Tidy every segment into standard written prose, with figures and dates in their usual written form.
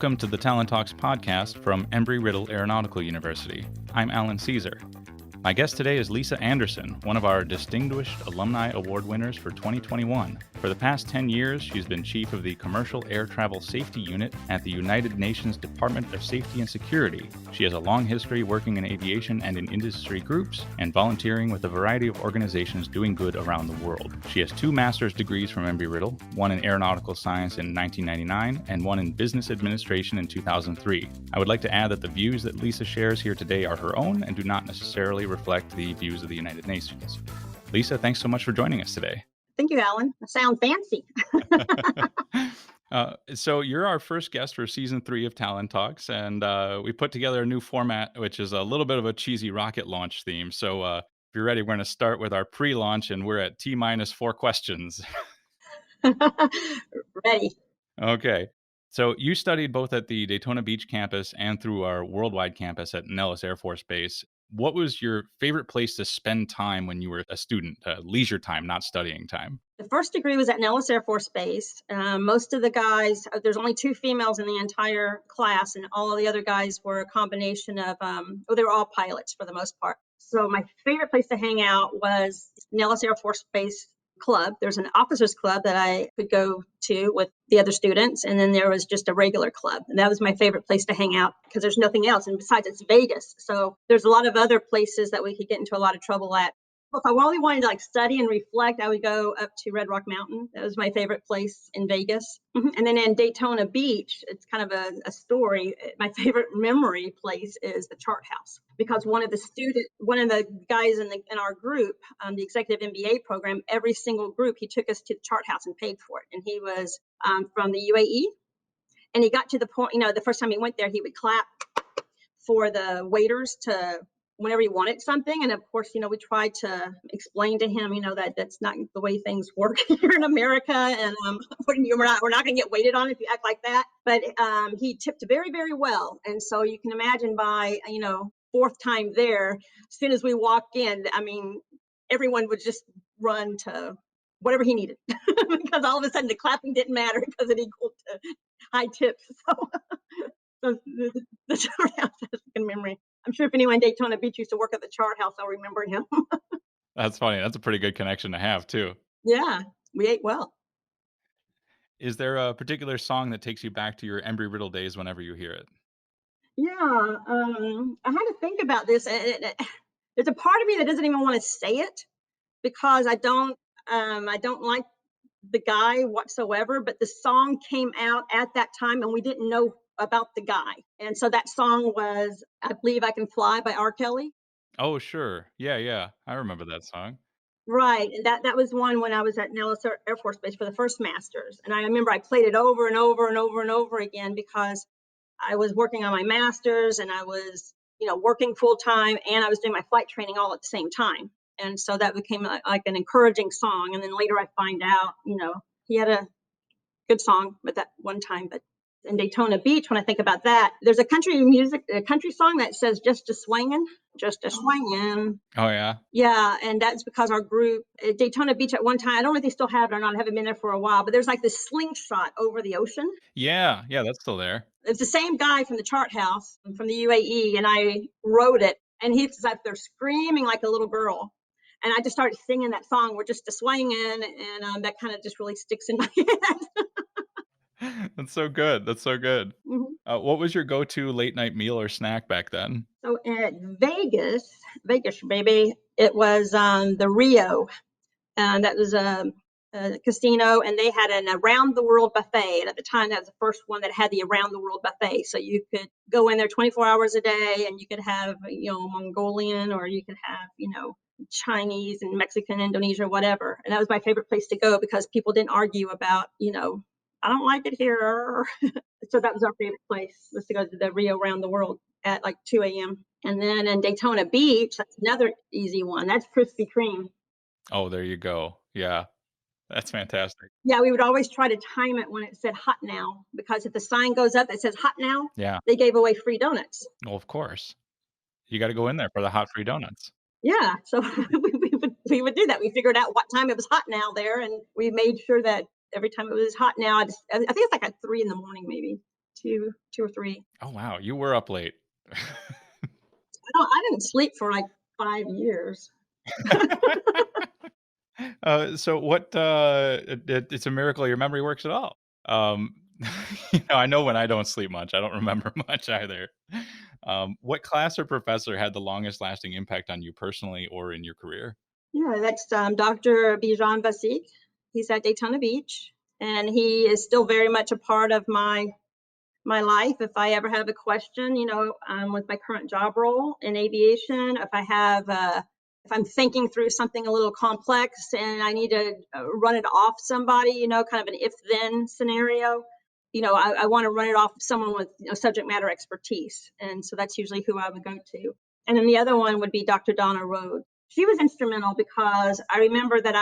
Welcome to the Talent Talks podcast from Embry Riddle Aeronautical University. I'm Alan Caesar. My guest today is Lisa Anderson, one of our Distinguished Alumni Award winners for 2021. For the past 10 years, she's been chief of the Commercial Air Travel Safety Unit at the United Nations Department of Safety and Security. She has a long history working in aviation and in industry groups and volunteering with a variety of organizations doing good around the world. She has 2 master's degrees from Embry-Riddle, one in aeronautical science in 1999 and one in business administration in 2003. I would like to add that the views that Lisa shares here today are her own and do not necessarily reflect the views of the United Nations. Lisa, thanks so much for joining us today. Thank you, Alan. That sounds fancy. So you're our first guest for season 3 of Talent Talks, and we put together a new format, which is a little bit of a cheesy rocket launch theme. So if you're ready, we're going to start with our pre-launch, and we're at T-4 questions. Ready. Okay. So you studied both at the Daytona Beach campus and through our worldwide campus at Nellis Air Force Base. What was your favorite place to spend time when you were a student, leisure time, not studying time? The first degree was at Nellis Air Force Base. Most of the guys, there's only 2 females in the entire class, and all of the other guys were a combination of, they were all pilots for the most part. So my favorite place to hang out was Nellis Air Force Base Club. There's an officers club that I could go to with the other students, and then there was just a regular club, and that was my favorite place to hang out because there's nothing else, and besides it's Vegas, so there's a lot of other places that we could get into a lot of trouble at. If I really wanted to study and reflect, I would go up to Red Rock Mountain. That was my favorite place in Vegas. And then in Daytona Beach, it's kind of a story. My favorite memory place is the Chart House, because one of the guys in our group, the executive MBA program, every single group, he took us to the Chart House and paid for it. And he was from the UAE. And he got to the point, the first time he went there, he would clap for the waiters to whenever he wanted something. And of course, we tried to explain to him, that that's not the way things work here in America. And we're not going to get waited on if you act like that. But he tipped very, very well. And so you can imagine by, 4th time there, as soon as we walked in, everyone would just run to whatever he needed because all of a sudden the clapping didn't matter because it equaled to high tips. So the Chart House has a good memory. I'm sure if anyone in Daytona Beach used to work at the Chart House, I'll remember him. That's funny. That's a pretty good connection to have, too. Yeah, we ate well. Is there a particular song that takes you back to your Embry-Riddle days whenever you hear it? Yeah, I had to think about this. There's a part of me that doesn't even want to say it because I don't like the guy whatsoever, but the song came out at that time and we didn't know about the guy. And so that song was I Believe I Can Fly by R. Kelly. Oh, sure. Yeah. I remember that song. Right. And that was one when I was at Nellis Air Force Base for the first masters. And I remember I played it over and over and over and over again because I was working on my master's and I was, working full time and I was doing my flight training all at the same time. And so that became like an encouraging song. And then later I find out, he had a good song at that one time. But in Daytona Beach, when I think about that, there's a country song that says just a swingin'. Oh, yeah? Yeah, and that's because our group at Daytona Beach at one time, I don't know if they still have it or not, I haven't been there for a while, but there's like this slingshot over the ocean. Yeah, that's still there. It's the same guy from the Chart House, from the UAE, and I wrote it, and he's up there screaming like a little girl. And I just started singing that song, We're Just a Swingin', and that kind of just really sticks in my head. That's so good. Mm-hmm. What was your go-to late night meal or snack back then? So at Vegas, baby, it was the Rio. That was a casino, and they had an around the world buffet. And at the time, that was the first one that had the around the world buffet. So you could go in there 24 hours a day, and you could have, Mongolian, or you could have, Chinese and Mexican, Indonesia, whatever. And that was my favorite place to go because people didn't argue about, I don't like it here. So that was our favorite place, was to go to the Rio Round the World at like 2 a.m. And then in Daytona Beach, that's another easy one. That's Krispy Kreme. Oh, there you go. Yeah, that's fantastic. Yeah, we would always try to time it when it said hot now, because if the sign goes up that says hot now, Yeah. they gave away free donuts. Well, of course. You got to go in there for the hot free donuts. Yeah, so we would do that. We figured out what time it was hot now there, and we made sure that every time it was hot now, I think it's like at 3 in the morning maybe. two or three. Oh, wow, you were up late. I didn't sleep for like 5 years. So what, it's a miracle your memory works at all. Um, I know when I don't sleep much, I don't remember much either. What class or professor had the longest lasting impact on you personally or in your career? Yeah, that's Dr. Bijan Vasik. He's at Daytona Beach, and he is still very much a part of my life. If I ever have a question, with my current job role in aviation, if I'm thinking through something a little complex and I need to run it off somebody, kind of an if then scenario, I want to run it off someone with subject matter expertise. And so that's usually who I would go to. And then the other one would be Dr. Donna Rhodes. She was instrumental because I remember that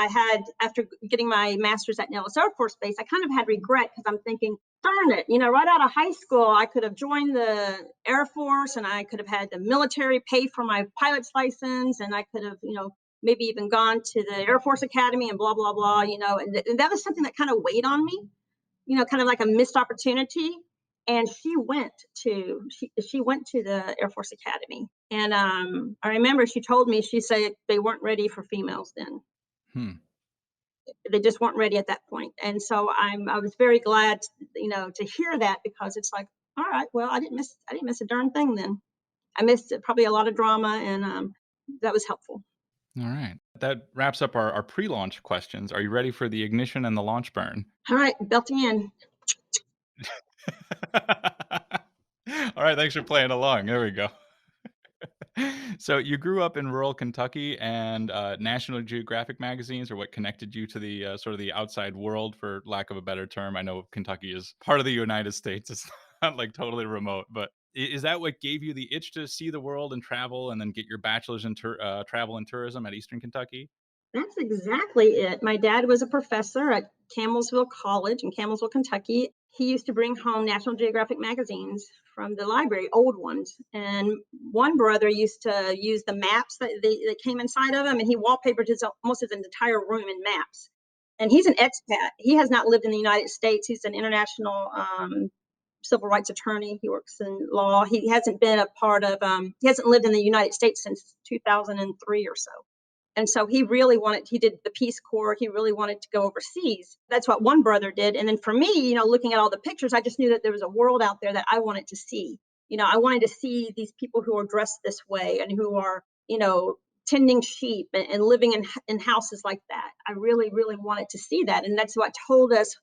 after getting my master's at Nellis Air Force Base, I kind of had regret because I'm thinking, darn it, right out of high school, I could have joined the Air Force and I could have had the military pay for my pilot's license and I could have, maybe even gone to the Air Force Academy and blah, blah, blah, and that was something that kind of weighed on me, kind of like a missed opportunity. And she went to the Air Force Academy. And I remember she told me, she said they weren't ready for females then. Hmm. They just weren't ready at that point. And so I was very glad, to hear that because it's like, all right, well, I didn't miss a darn thing then. I missed probably a lot of drama, and that was helpful. All right. That wraps up our pre-launch questions. Are you ready for the ignition and the launch burn? All right, belting in. All right, thanks for playing along. There we go. So you grew up in rural Kentucky, and National Geographic magazines are what connected you to the sort of the outside world, for lack of a better term. I know Kentucky is part of the United States; it's not like totally remote. But is that what gave you the itch to see the world and travel, and then get your bachelor's in travel and tourism at Eastern Kentucky? That's exactly it. My dad was a professor at Campbellsville College in Campbellsville, Kentucky. He used to bring home National Geographic magazines from the library, old ones. And one brother used to use the maps that came inside of them, and he wallpapered almost his entire room in maps. And he's an expat. He has not lived in the United States. He's an international civil rights attorney. He works in law. He hasn't been a part of, he hasn't lived in the United States since 2003 or so. And so he did the Peace Corps. He really wanted to go overseas. That's what one brother did. And then for me, looking at all the pictures, I just knew that there was a world out there that I wanted to see. I wanted to see these people who are dressed this way and who are, tending sheep and living in houses like that. I really, really wanted to see that. And that's what told us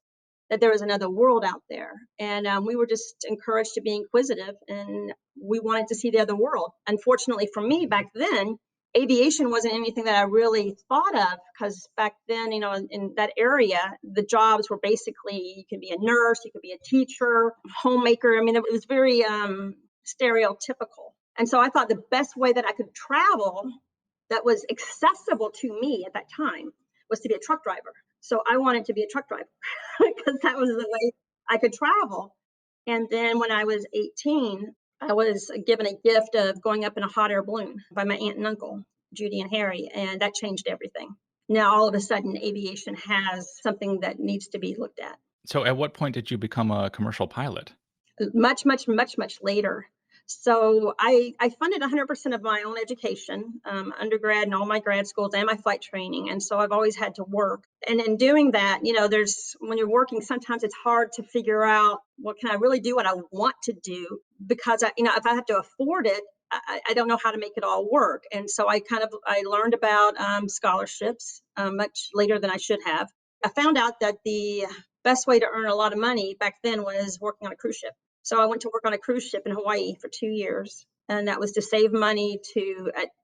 that there was another world out there. And we were just encouraged to be inquisitive and we wanted to see the other world. Unfortunately for me back then, aviation wasn't anything that I really thought of because back then, in that area, the jobs were basically you could be a nurse, you could be a teacher, homemaker. I mean, it was very stereotypical. And so I thought the best way that I could travel that was accessible to me at that time was to be a truck driver. So I wanted to be a truck driver because that was the way I could travel. And then when I was 18, I was given a gift of going up in a hot air balloon by my aunt and uncle, Judy and Harry, and that changed everything. Now, all of a sudden, aviation has something that needs to be looked at. So at what point did you become a commercial pilot? Much, much, much, much later. So I funded 100% of my own education, undergrad and all my grad schools and my flight training. And so I've always had to work. And in doing that, when you're working, sometimes it's hard to figure out what can I really do what I want to do because if I have to afford it, I don't know how to make it all work. And so I learned about scholarships much later than I should have. I found out that the best way to earn a lot of money back then was working on a cruise ship. So I went to work on a cruise ship in Hawaii for 2 years. And that was to save money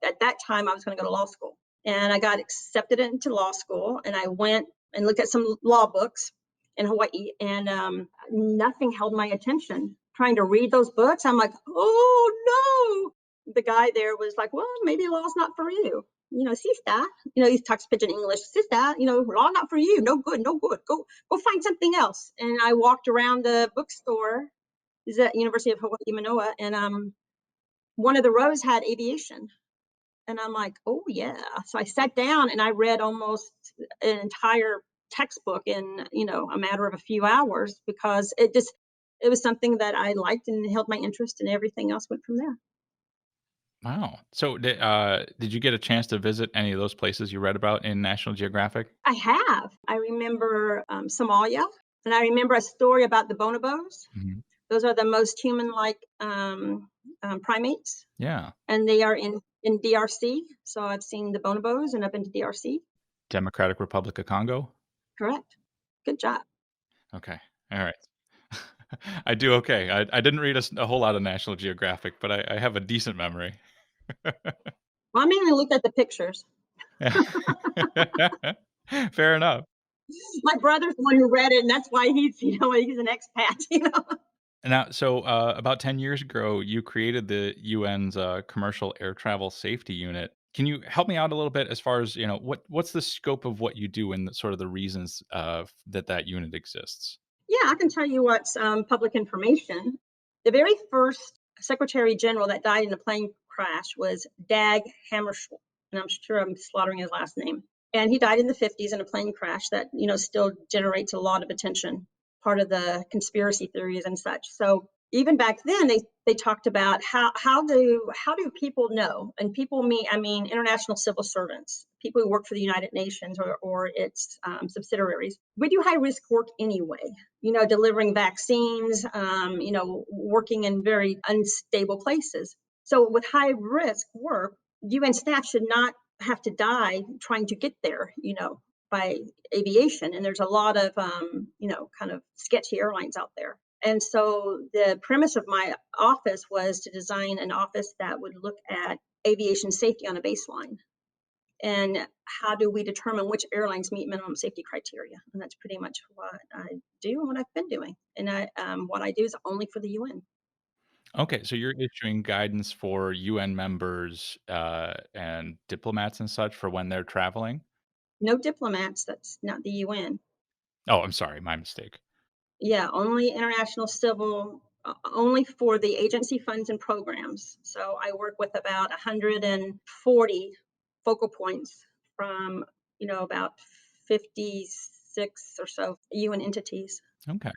at that time, I was going to go to law school. And I got accepted into law school. And I went and looked at some law books in Hawaii. And nothing held my attention. Trying to read those books, I'm like, oh, no. The guy there was like, well, maybe law's not for you. Sister, he talks pidgin English. Sister, law not for you. No good, no good. Go find something else. And I walked around the bookstore is at University of Hawaii, Manoa, and one of the rows had aviation. And I'm like, oh, yeah. So I sat down and I read almost an entire textbook in, a matter of a few hours because it was something that I liked and held my interest, and everything else went from there. Wow. So, did you get a chance to visit any of those places you read about in National Geographic? I have. I remember Somalia, and I remember a story about the bonobos. Mhm. Those are the most human-like primates, Yeah. and they are in DRC. So I've seen the bonobos, and I've been to DRC. Democratic Republic of Congo? Correct. Good job. Okay. All right. I do okay. I didn't read a whole lot of National Geographic, but I have a decent memory. Well, I mainly looked at the pictures. Fair enough. My brother's the one who read it, and that's why he's an expat. Now, so, about 10 years ago, you created the UN's, Commercial Air Travel Safety Unit. Can you help me out a little bit as far as, what's the scope of what you do and the sort of the reasons, that that unit exists? Yeah, I can tell you what's public information. The very first Secretary General that died in a plane crash was Dag Hammarskjöld, and I'm sure I'm slaughtering his last name. And he died in the 50s in a plane crash that still generates a lot of attention. Part of the conspiracy theories and such. So even back then, they talked about how do people know, and people I mean international civil servants, people who work for the United Nations or its subsidiaries. We do high risk work anyway, delivering vaccines, working in very unstable places. So with high risk work, UN staff should not have to die trying to get there, by aviation. And there's a lot of, kind of sketchy airlines out there. And so the premise of my office was to design an office that would look at aviation safety on a baseline. And how do we determine which airlines meet minimum safety criteria? And that's pretty much what I do and what I've been doing. And what I do is only for the UN. Okay, so you're issuing guidance for UN members, and diplomats and such for when they're traveling? No diplomats, that's not the UN. Oh, I'm sorry, my mistake. Yeah, only international civil, only for the agency funds and programs. So I work with about 140 focal points from, about 56 or so UN entities. Okay,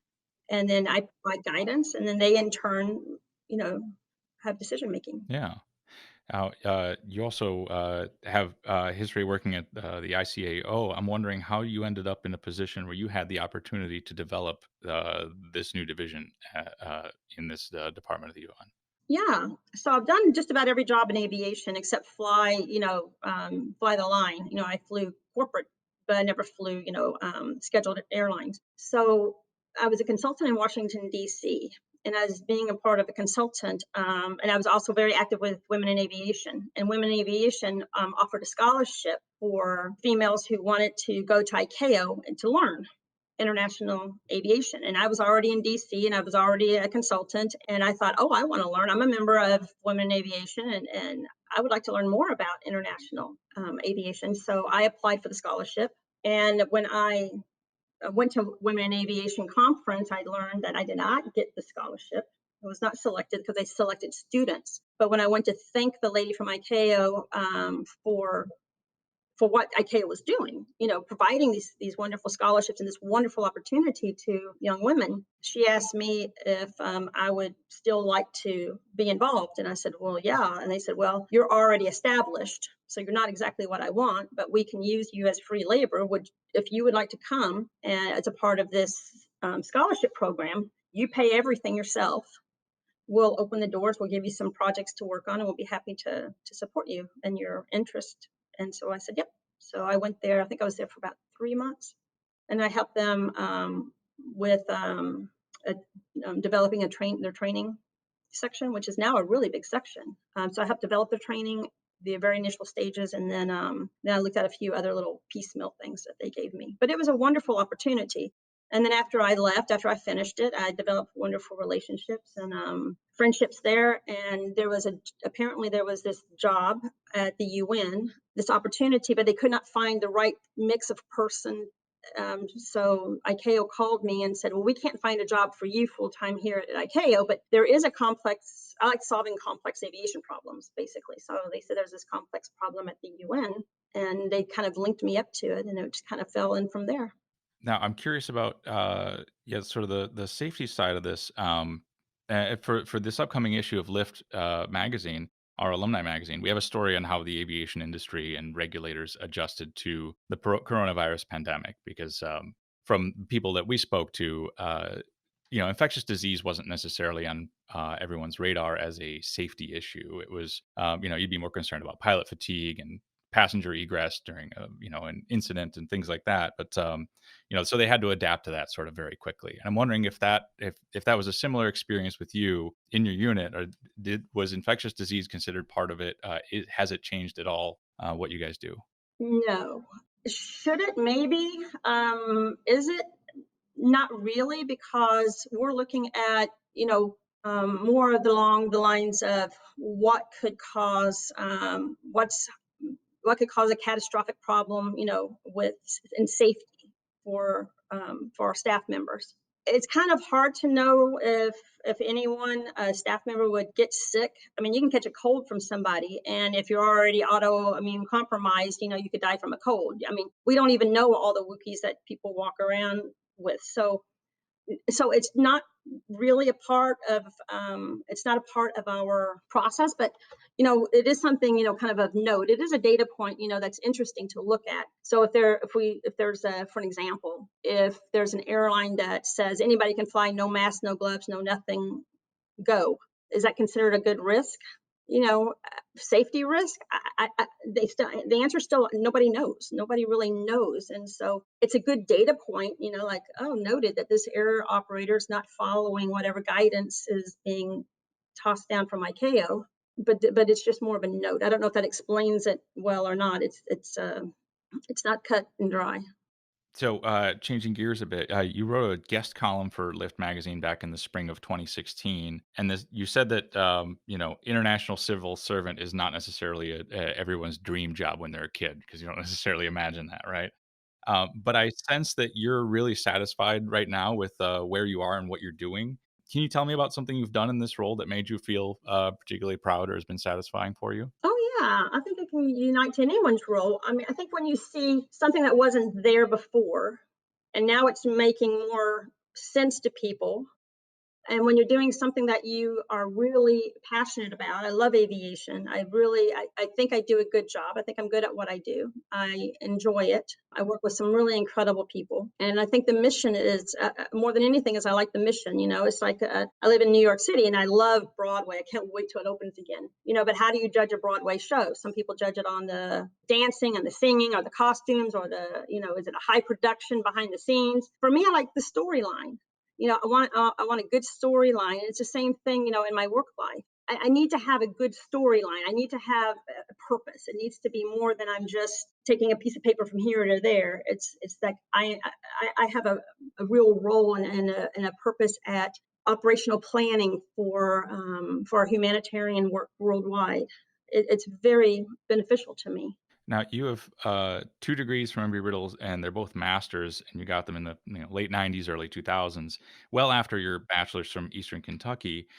And then I provide guidance, and then they in turn, you know, have decision making. yeah. Now, you also, have, history working at, the ICAO. I'm wondering how you ended up in a position where you had the opportunity to develop, this new division, in this, department of the UN. Yeah. So I've done just about every job in aviation except fly, fly the line. I flew corporate, but I never flew, scheduled airlines. So I was a consultant in Washington, D.C. And as being a part of a consultant, and I was also very active with Women in Aviation. And Women in Aviation offered a scholarship for females who wanted to go to ICAO and to learn international aviation. And I was already in DC and I was already a consultant. And I thought, oh, I want to learn. I'm a member of Women in Aviation and I would like to learn more about international aviation. So I applied for the scholarship. And when I went to Women in Aviation conference, I learned that I did not get the scholarship. I was not selected because they selected students. But when I went to thank the lady from ICAO for what ICAO was doing, providing these wonderful scholarships and this wonderful opportunity to young women. She asked me if I would still like to be involved. And I said, well, yeah. And they said, well, you're already established. So you're not exactly what I want, but we can use you as free labor. If you would like to come and as a part of this scholarship program, you pay everything yourself. We'll open the doors. We'll give you some projects to work on, and we'll be happy to support you and your interest. And so I said, yep. So I went there. I think I was there for about 3 months, and I helped them with a, developing their training section, which is now a really big section. So I helped develop their training, the very initial stages, and then I looked at a few other little piecemeal things that they gave me. But it was a wonderful opportunity. And then after I left, after I finished it, I developed wonderful relationships and friendships there. And apparently there was this job at the UN, this opportunity, but they could not find the right mix of person. So ICAO called me and said, well, we can't find a job for you full time here at ICAO, but there is I like solving complex aviation problems, basically. So they said there's this complex problem at the UN, and they kind of linked me up to it, and it just kind of fell in from there. Now, I'm curious about, yeah, sort of the safety side of this. For this upcoming issue of Lift magazine, our alumni magazine, we have a story on how the aviation industry and regulators adjusted to the coronavirus pandemic. Because from people that we spoke to, infectious disease wasn't necessarily on everyone's radar as a safety issue. It was, you'd be more concerned about pilot fatigue and passenger egress during an incident and things like that. But so they had to adapt to that sort of very quickly. And I'm wondering if that was a similar experience with you in your unit, or was infectious disease considered part of it? Has it changed at all what you guys do? No. Should it? Maybe. Is it? Not really, because we're looking at, more along the lines of what could cause what could cause a catastrophic problem, with in safety for our staff members. It's kind of hard to know if anyone, a staff member, would get sick. I mean, you can catch a cold from somebody, and if you're already autoimmune compromised, you could die from a cold. I mean, we don't even know all the whoopies that people walk around with. So it's not really a part of it's not a part of our process, but it is something, kind of note. It is a data point, that's interesting to look at. So if there's a for an example, if there's an airline that says anybody can fly, no mask, no gloves, no nothing, go. Is that considered a good risk? Safety risk? The answer is still nobody knows. Nobody really knows, and so it's a good data point. Like, oh, noted that this air operator is not following whatever guidance is being tossed down from ICAO. But it's just more of a note. I don't know if that explains it well or not. It's not cut and dry. So, changing gears a bit, you wrote a guest column for Lyft magazine back in the spring of 2016, and you said that international civil servant is not necessarily everyone's dream job when they're a kid, because you don't necessarily imagine that, right? But I sense that you're really satisfied right now with where you are and what you're doing. Can you tell me about something you've done in this role that made you feel particularly proud or has been satisfying for you? Oh yeah, I think it can unite to anyone's role. I mean, I think when you see something that wasn't there before, and now it's making more sense to people, and when you're doing something that you are really passionate about. I love aviation. I think I do a good job. I think I'm good at what I do. I enjoy it. I work with some really incredible people, and I think the mission is, more than anything, is I like the mission. It's like, I live in New York City and I love Broadway. I can't wait till it opens again. But how do you judge a Broadway show? Some people judge it on the dancing and the singing, or the costumes, or is it a high production behind the scenes? For me, I like the storyline. I want a good storyline. It's the same thing, in my work life. I need to have a good storyline. I need to have a purpose. It needs to be more than I'm just taking a piece of paper from here to there. It's like I have a real role and a purpose at operational planning for our humanitarian work worldwide. It's very beneficial to me. Now you have 2 degrees from Embry Riddle, and they're both masters, and you got them in the late '90s, early 2000s, well after your bachelor's from Eastern Kentucky.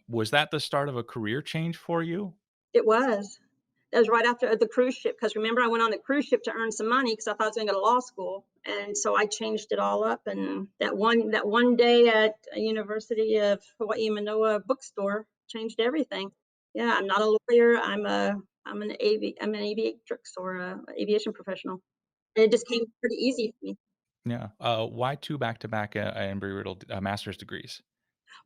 Was that the start of a career change for you? It was. That was right after the cruise ship, because remember, I went on the cruise ship to earn some money because I thought I was going to go to law school, and so I changed it all up. And that one day at a University of Hawaii Manoa bookstore changed everything. Yeah, I'm not a lawyer. I'm an aviatrix, or a aviation professional. And it just came pretty easy for me. Yeah. Why 2 back-to-back Embry Riddle master's degrees?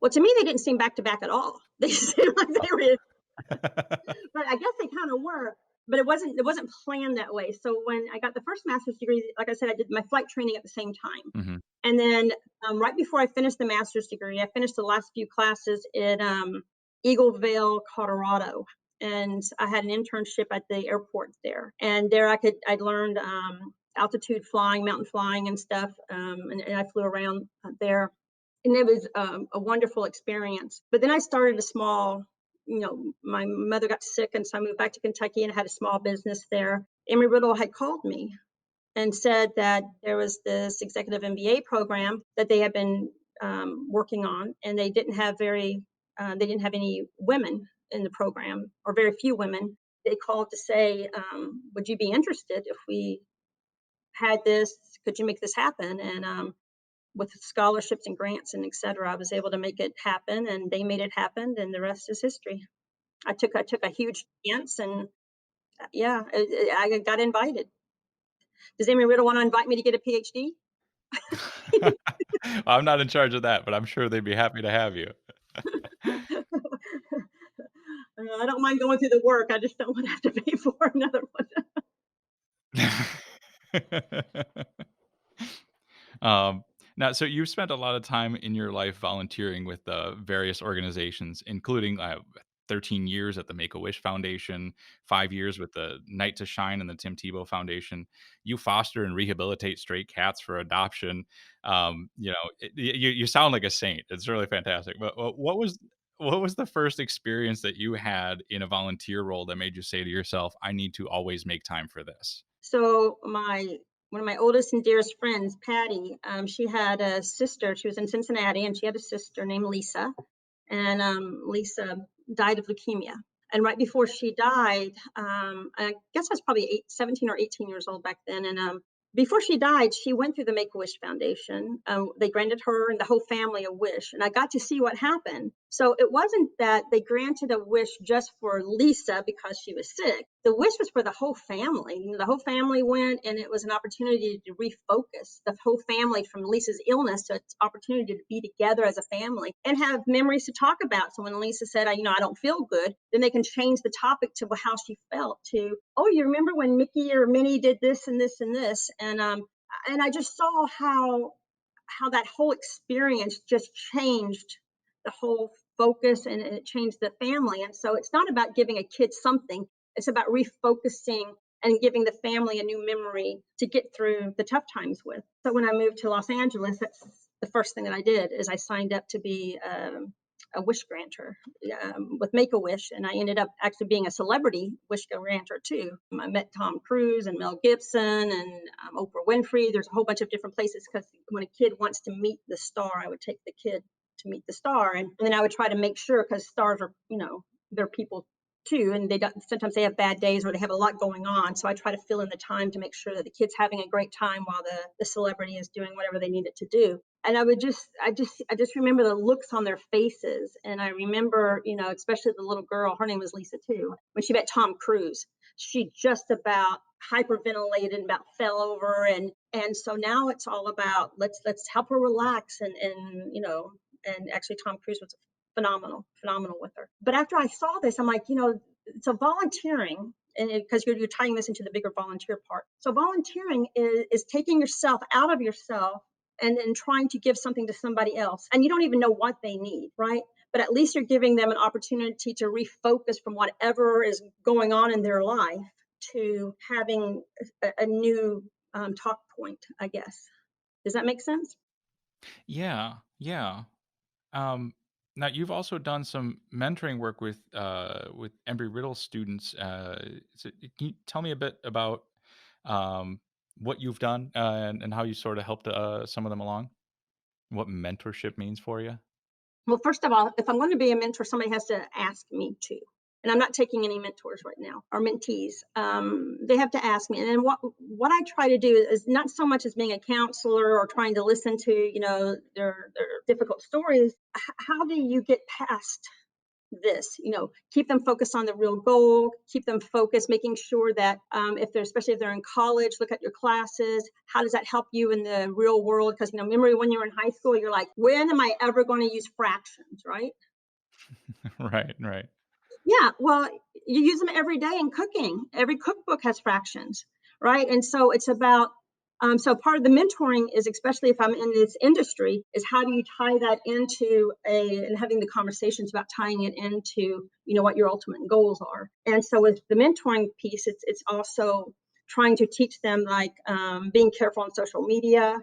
Well, to me, they didn't seem back to back at all. They seemed like they were, but I guess they kind of were. But it wasn't planned that way. So when I got the first master's degree, like I said, I did my flight training at the same time. Mhm. And then, right before I finished the master's degree, I finished the last few classes in, Eagleville, Colorado, and I had an internship at the airport there. And there I'd learned, altitude flying, mountain flying, and stuff. And I flew around there, and it was, a wonderful experience. But then I started a small, my mother got sick, and so I moved back to Kentucky and had a small business there. Emory Riddle had called me and said that there was this executive MBA program that they had been, working on, and they didn't have any women in the program, or very few women. They called to say, "Would you be interested if we had this. Could you make this happen?" And with scholarships and grants and et cetera, I was able to make it happen, and they made it happen, and the rest is history. I took a huge chance, and yeah, I got invited. Does Amy Riddle want to invite me to get a PhD? I'm not in charge of that, but I'm sure they'd be happy to have you. I don't mind going through the work. I just don't want to have to pay for another one. Um, Now, so you've spent a lot of time in your life volunteering with various organizations, including 13 years at the Make a Wish Foundation, 5 years with the Night to Shine and the Tim Tebow Foundation. You foster and rehabilitate stray cats for adoption. You sound like a saint. It's really fantastic. But what was the first experience that you had in a volunteer role that made you say to yourself, "I need to always make time for this"? So my one of my oldest and dearest friends, Patty, she had a sister. She was in Cincinnati, and she had a sister named Lisa. And Lisa died of leukemia. And right before she died, I guess I was probably 17 or 18 years old back then. And before she died, she went through the Make a Wish Foundation. They granted her and the whole family a wish, and I got to see what happened. So it wasn't that they granted a wish just for Lisa because she was sick. The wish was for the whole family. The whole family went, and it was an opportunity to refocus the whole family from Lisa's illness to its opportunity to be together as a family and have memories to talk about. So when Lisa said, I don't feel good," then they can change the topic to how she felt to, "Oh, you remember when Mickey or Minnie did this and this and this?" And I just saw how that whole experience just changed the whole focus, and it changed the family. And so it's not about giving a kid something, it's about refocusing and giving the family a new memory to get through the tough times with. So when I moved to Los Angeles, that's the first thing that I did is I signed up to be a wish granter with Make a Wish, and I ended up actually being a celebrity wish granter too. I met Tom Cruise and Mel Gibson and Oprah Winfrey. There's a whole bunch of different places because when a kid wants to meet the star, I would take the kid to meet the star, and then I would try to make sure because stars are, they're people too, and sometimes they have bad days or they have a lot going on. So I try to fill in the time to make sure that the kid's having a great time while the celebrity is doing whatever they need it to do. And I just remember the looks on their faces, and I remember, especially the little girl. Her name was Lisa too. When she met Tom Cruise, she just about hyperventilated and about fell over, and so now it's all about let's help her relax, and actually Tom Cruise was phenomenal with her. But after I saw this, I'm like, so volunteering, and because you're tying this into the bigger volunteer part. So volunteering is taking yourself out of yourself and then trying to give something to somebody else. And you don't even know what they need, right? But at least you're giving them an opportunity to refocus from whatever is going on in their life to having a new talk point, I guess. Does that make sense? Yeah, yeah. Um, Now you've also done some mentoring work with Embry Riddle students. Can you tell me a bit about um, what you've done and how you sort of helped some of them along? What mentorship means for you? Well, first of all, if I'm going to be a mentor, somebody has to ask me to. And I'm not taking any mentors right now or mentees. They have to ask me. And then what I try to do is not so much as being a counselor or trying to listen to, their difficult stories. How do you get past this? Keep them focused on the real goal, keep them focused, making sure that especially if they're in college, look at your classes. How does that help you in the real world? Because remember when you're in high school, you're like, when am I ever going to use fractions, right? Right, right. Yeah, well, you use them every day in cooking. Every cookbook has fractions, right? And so it's about, so part of the mentoring is, especially if I'm in this industry, is how do you tie that into and having the conversations about tying it into, what your ultimate goals are. And so with the mentoring piece, it's also trying to teach them like being careful on social media,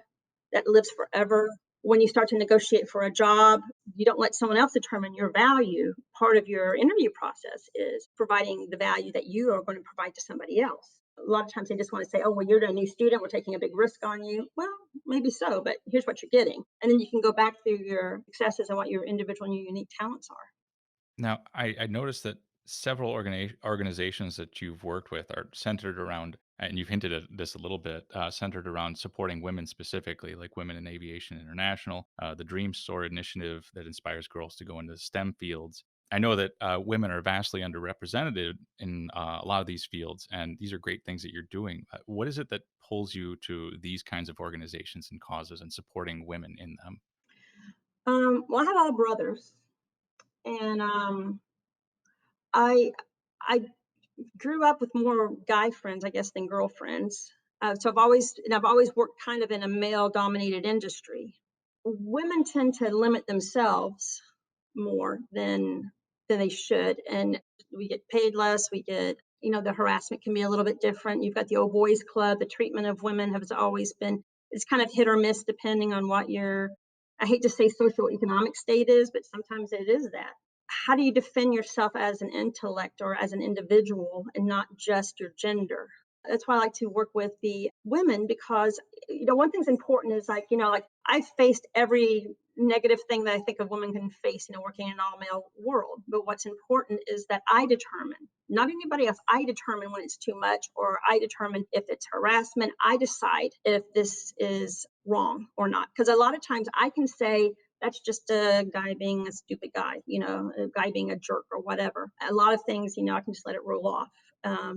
that lives forever. When you start to negotiate for a job, you don't let someone else determine your value. Part of your interview process is providing the value that you are going to provide to somebody else. A lot of times they just want to say, "Oh, well, you're a new student. We're taking a big risk on you." Well, maybe so, but here's what you're getting. And then you can go back through your successes and what your individual and your unique talents are. Now, I noticed that several organizations that you've worked with are centered around and you've hinted at this a little bit, centered around supporting women specifically, like Women in Aviation International, the Dream Store initiative that inspires girls to go into STEM fields. I know that women are vastly underrepresented in a lot of these fields, and these are great things that you're doing. What is it that pulls you to these kinds of organizations and causes and supporting women in them? Well, I have all brothers, and I I grew up with more guy friends, I guess, than girlfriends. So I've always worked kind of in a male dominated industry. Women tend to limit themselves more than they should, and we get paid less. We get, the harassment can be a little bit different. You've got the old boys club. The treatment of women has always been, it's kind of hit or miss depending on what your, I hate to say socioeconomic state is, but sometimes it is that. How do you defend yourself as an intellect or as an individual and not just your gender? That's why I like to work with the women because, one thing's important is like, like I've faced every negative thing that I think a woman can face, working in an all male world. But what's important is that I determine, not anybody else, I determine when it's too much, or I determine if it's harassment. I decide if this is wrong or not. Because a lot of times I can say, that's just a guy being a stupid guy, a guy being a jerk or whatever. A lot of things, I can just let it roll off.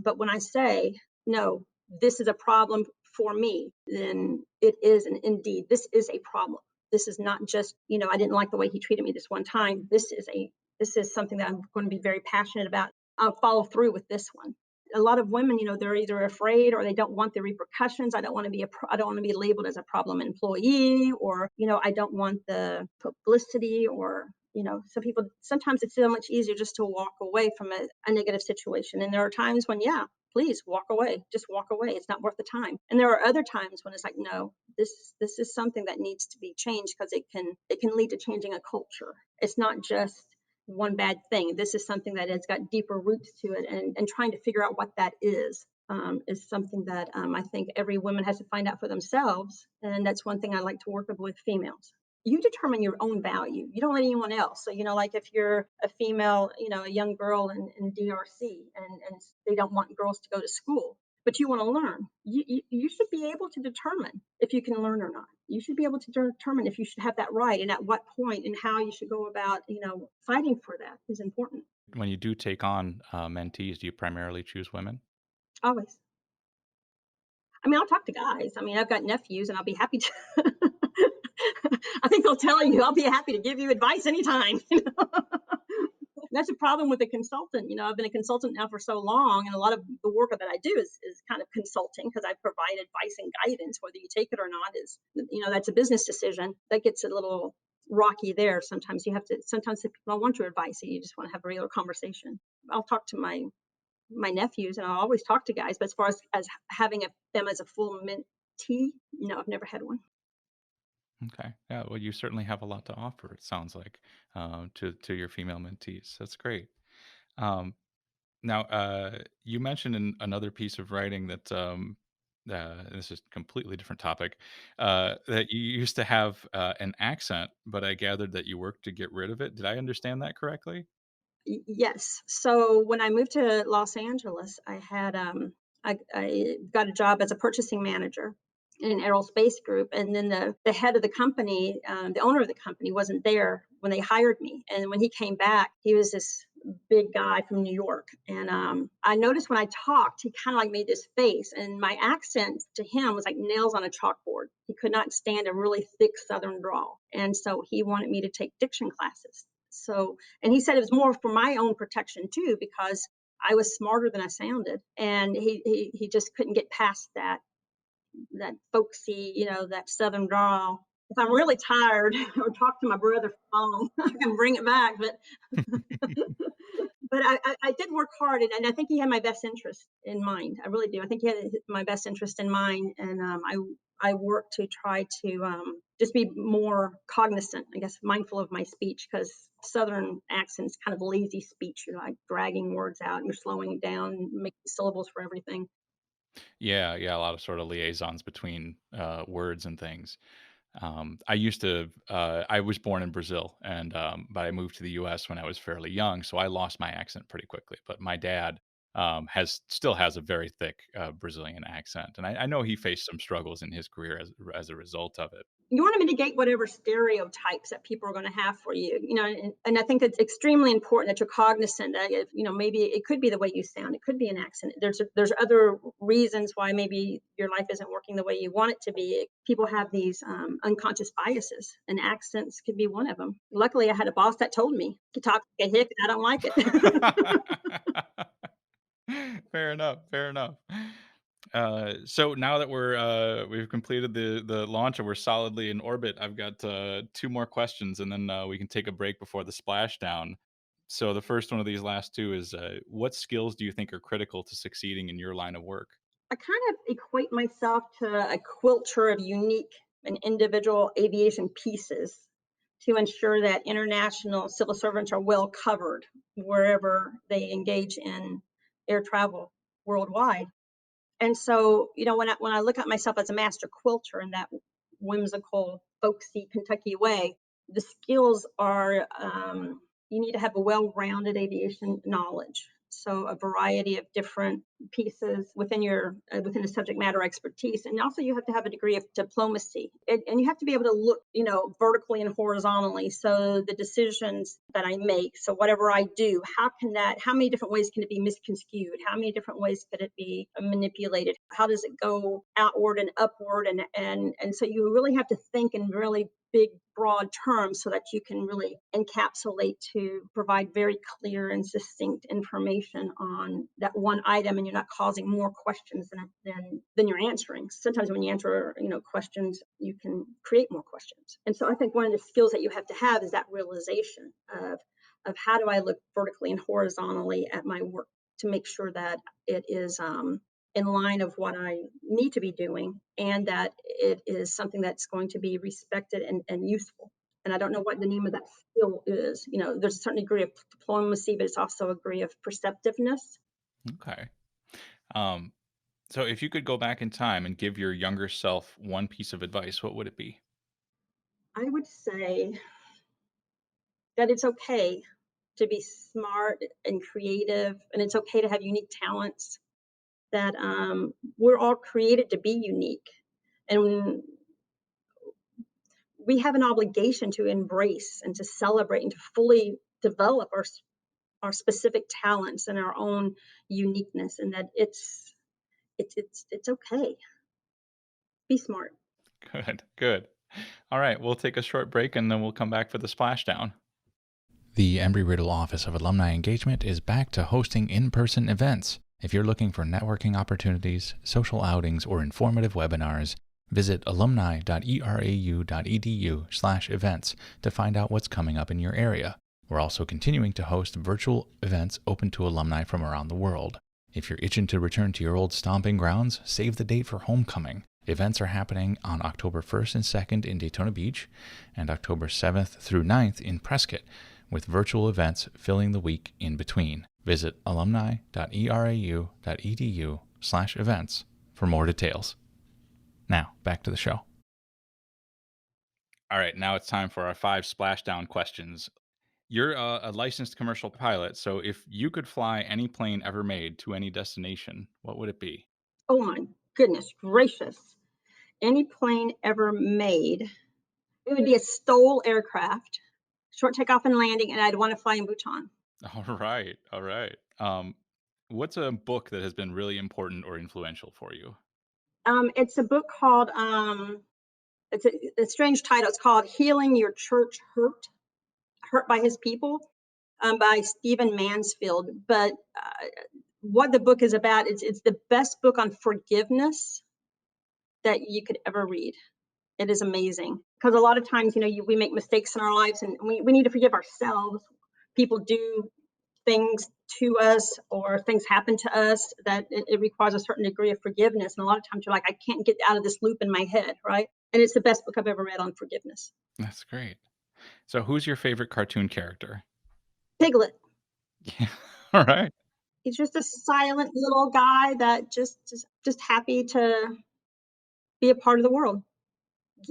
But when I say, no, this is a problem for me, then it is, and indeed, this is a problem. This is not just, I didn't like the way he treated me this one time. This is something that I'm going to be very passionate about. I'll follow through with this one. A lot of women, they're either afraid or they don't want the repercussions. I don't want to be labeled as a problem employee, or, I don't want the publicity, or, some people, sometimes it's so much easier just to walk away from a negative situation. And there are times when, yeah, please walk away, just walk away. It's not worth the time. And there are other times when it's like, no, this is something that needs to be changed because it can lead to changing a culture. It's not just one bad thing. This is something that has got deeper roots to it, and trying to figure out what that is something that I think every woman has to find out for themselves. And that's one thing I like to work with females. You determine your own value. You don't let anyone else. So, like if you're a female, a young girl in DRC, and they don't want girls to go to school, but you want to learn, you should be able to determine if you can learn or not. You should be able to determine if you should have that right, and at what point, and how you should go about, fighting for that is important. When you do take on mentees, do you primarily choose women? Always. I mean, I'll talk to guys. I mean, I've got nephews, and I'll be happy to. I think they'll tell you, I'll be happy to give you advice anytime. That's a problem with a consultant. I've been a consultant now for so long, and a lot of the work that I do is kind of consulting because I provide advice and guidance. Whether you take it or not is, that's a business decision. That gets a little rocky there. Sometimes you have to. Sometimes people don't want your advice, so you just want to have a regular conversation. I'll talk to my nephews, and I'll always talk to guys. But as far as having them as a full mentee, no, I've never had one. Okay. Yeah. Well, you certainly have a lot to offer. It sounds like to your female mentees. That's great. Um, Now, you mentioned in another piece of writing that this is a completely different topic, that you used to have an accent, but I gathered that you worked to get rid of it. Did I understand that correctly? Yes. So when I moved to Los Angeles, I got a job as a purchasing manager in an aerospace group, and then the head of the company, the owner of the company, wasn't there when they hired me. And when he came back, he was this big guy from New York, and I noticed when I talked, he kind of like made this face, and my accent to him was like nails on a chalkboard. He could not stand a really thick Southern drawl, and so he wanted me to take diction classes. So, and he said it was more for my own protection too, because I was smarter than I sounded, and he just couldn't get past that folksy, that Southern drawl. If I'm really tired or talk to my brother for I can bring it back. But but I did work hard, and I think he had my best interest in mind. I really do. I think he had my best interest in mind, and I worked to try to just be more cognizant, I guess, mindful of my speech, because Southern accents kind of lazy speech. You're like dragging words out, and you're slowing it down, making syllables for everything. Yeah, yeah, a lot of sort of liaisons between words and things. I used to. I was born in Brazil, and but I moved to the U.S. when I was fairly young, so I lost my accent pretty quickly. But my dad has still has a very thick Brazilian accent, and I know he faced some struggles in his career as a result of it. You want to mitigate whatever stereotypes that people are going to have for you, and I think it's extremely important that you're cognizant that if, maybe it could be the way you sound, it could be an accent. There's other reasons why maybe your life isn't working the way you want it to be. People have these unconscious biases, and accents could be one of them. Luckily, I had a boss that told me to talk like a hick, and I don't like it. Fair enough. Fair enough. So now that we've completed the launch and we're solidly in orbit, I've got two more questions, and then we can take a break before the splashdown. So the first one of these last two is, what skills do you think are critical to succeeding in your line of work? I kind of equate myself to a quilter of unique and individual aviation pieces to ensure that international civil servants are well covered wherever they engage in air travel worldwide. And so, when I look at myself as a master quilter in that whimsical, folksy Kentucky way, the skills are you need to have a well-rounded aviation knowledge. So a variety of different pieces within your within the subject matter expertise, and also you have to have a degree of diplomacy, and you have to be able to look, vertically and horizontally. So the decisions that I make, so whatever I do, how many different ways can it be misconstrued? How many different ways could it be manipulated? How does it go outward and upward? And so you really have to think in really big broad terms so that you can really encapsulate to provide very clear and succinct information on that one item, and you're not causing more questions than you're answering. Sometimes when you answer questions, you can create more questions. And so I think one of the skills that you have to have is that realization of how do I look vertically and horizontally at my work to make sure that it is in line of what I need to be doing, and that it is something that's going to be respected and useful. And I don't know what the name of that skill is. There's a certain degree of diplomacy, but it's also a degree of perceptiveness. Okay. Um, so if you could go back in time and give your younger self one piece of advice, what would it be? I would say that it's okay to be smart and creative, and it's okay to have unique talents. That we're all created to be unique, and we have an obligation to embrace and to celebrate and to fully develop our specific talents and our own uniqueness, and that it's okay. Be smart. Good, good. All right, we'll take a short break and then we'll come back for the splashdown. The Embry Riddle Office of Alumni Engagement is back to hosting in-person events. If you're looking for networking opportunities, social outings, or informative webinars, visit alumni.erau.edu/events to find out what's coming up in your area. We're also continuing to host virtual events open to alumni from around the world. If you're itching to return to your old stomping grounds, save the date for homecoming. Events are happening on October 1st and 2nd in Daytona Beach and October 7th through 9th in Prescott, with virtual events filling the week in between. Visit alumni.erau.edu/events for more details. Now, back to the show. All right, now it's time for our 5 splashdown questions. You're a licensed commercial pilot, so if you could fly any plane ever made to any destination, what would it be? Oh my goodness gracious. Any plane ever made, it would be a STOL aircraft, short takeoff and landing, and I'd want to fly in Bhutan. All right, all right. What's a book that has been really important or influential for you? It's a book called, it's a strange title. It's called Healing Your Church Hurt by His People, by Stephen Mansfield. But what the book is about, it's the best book on forgiveness that you could ever read. It is amazing because a lot of times, we make mistakes in our lives, and we need to forgive ourselves. People do things to us, or things happen to us that it requires a certain degree of forgiveness. And a lot of times you're like, I can't get out of this loop in my head, right? And it's the best book I've ever read on forgiveness. That's great. So, who's your favorite cartoon character? Piglet. Yeah. All right. He's just a silent little guy that just happy to be a part of the world.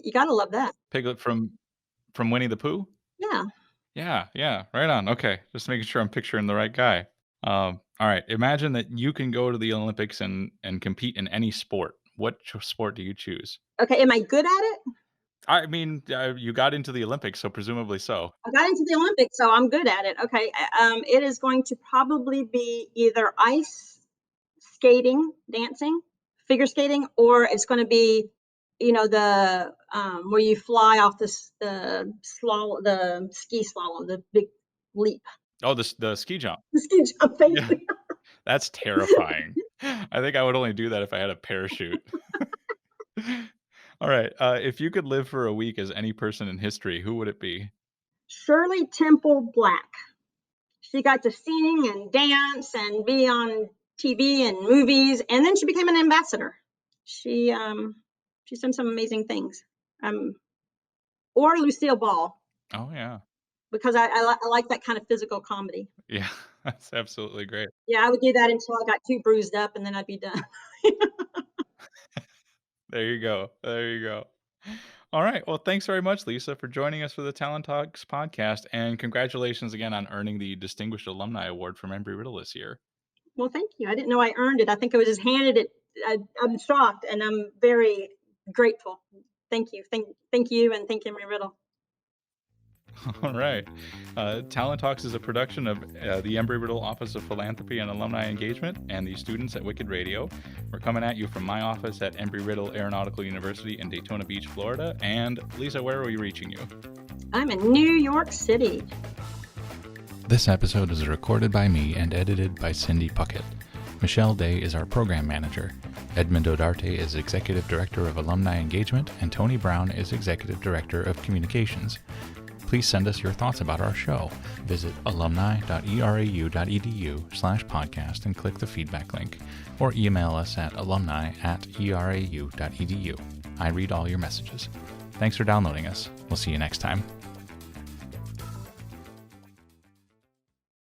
You gotta love that. Piglet from Winnie the Pooh? Yeah. Yeah, yeah, right on. Okay, just making sure I'm picturing the right guy. All right. Imagine that you can go to the Olympics and compete in any sport. What sport do you choose? Okay, am I good at it? I mean, you got into the Olympics, so presumably so. I got into the Olympics, so I'm good at it. Okay, it is going to probably be either ice skating, dancing, figure skating, or it's going to be, the where you fly off the ski slalom, the big leap, Oh, the ski jump. the ski jump. Thank Yeah, you. that's terrifying. I think I would only do that if I had a parachute. All right. If you could live for a week as any person in history, who would it be? Shirley Temple Black. She got to sing and dance and be on TV and movies, and then she became an ambassador. She she's done some amazing things. Or Lucille Ball, Oh, yeah. because I like that kind of physical comedy. Yeah, that's absolutely great. Yeah, I would do that until I got too bruised up, and then I'd be done. There you go. There you go. All right. Well, thanks very much, Lisa, for joining us for the Talent Talks podcast. And congratulations again on earning the Distinguished Alumni Award from Embry Riddle this year. Well, thank you. I didn't know I earned it. I think I was just handed it. I'm shocked, and I'm very grateful. Thank you. Thank you, and thank you, Embry Riddle. All right. Talent Talks is a production of the Embry Riddle Office of Philanthropy and Alumni Engagement and the students at Wicked Radio. We're coming at you from my office at Embry Riddle Aeronautical University in Daytona Beach, Florida. And Lisa, where are we reaching you? I'm in New York City. This episode is recorded by me and edited by Cindy Puckett. Michelle Day is our program manager. Edmund Odarte is Executive Director of Alumni Engagement, and Tony Brown is Executive Director of Communications. Please send us your thoughts about our show. Visit alumni.erau.edu/podcast and click the feedback link, or email us at alumni@erau.edu. I read all your messages. Thanks for downloading us. We'll see you next time.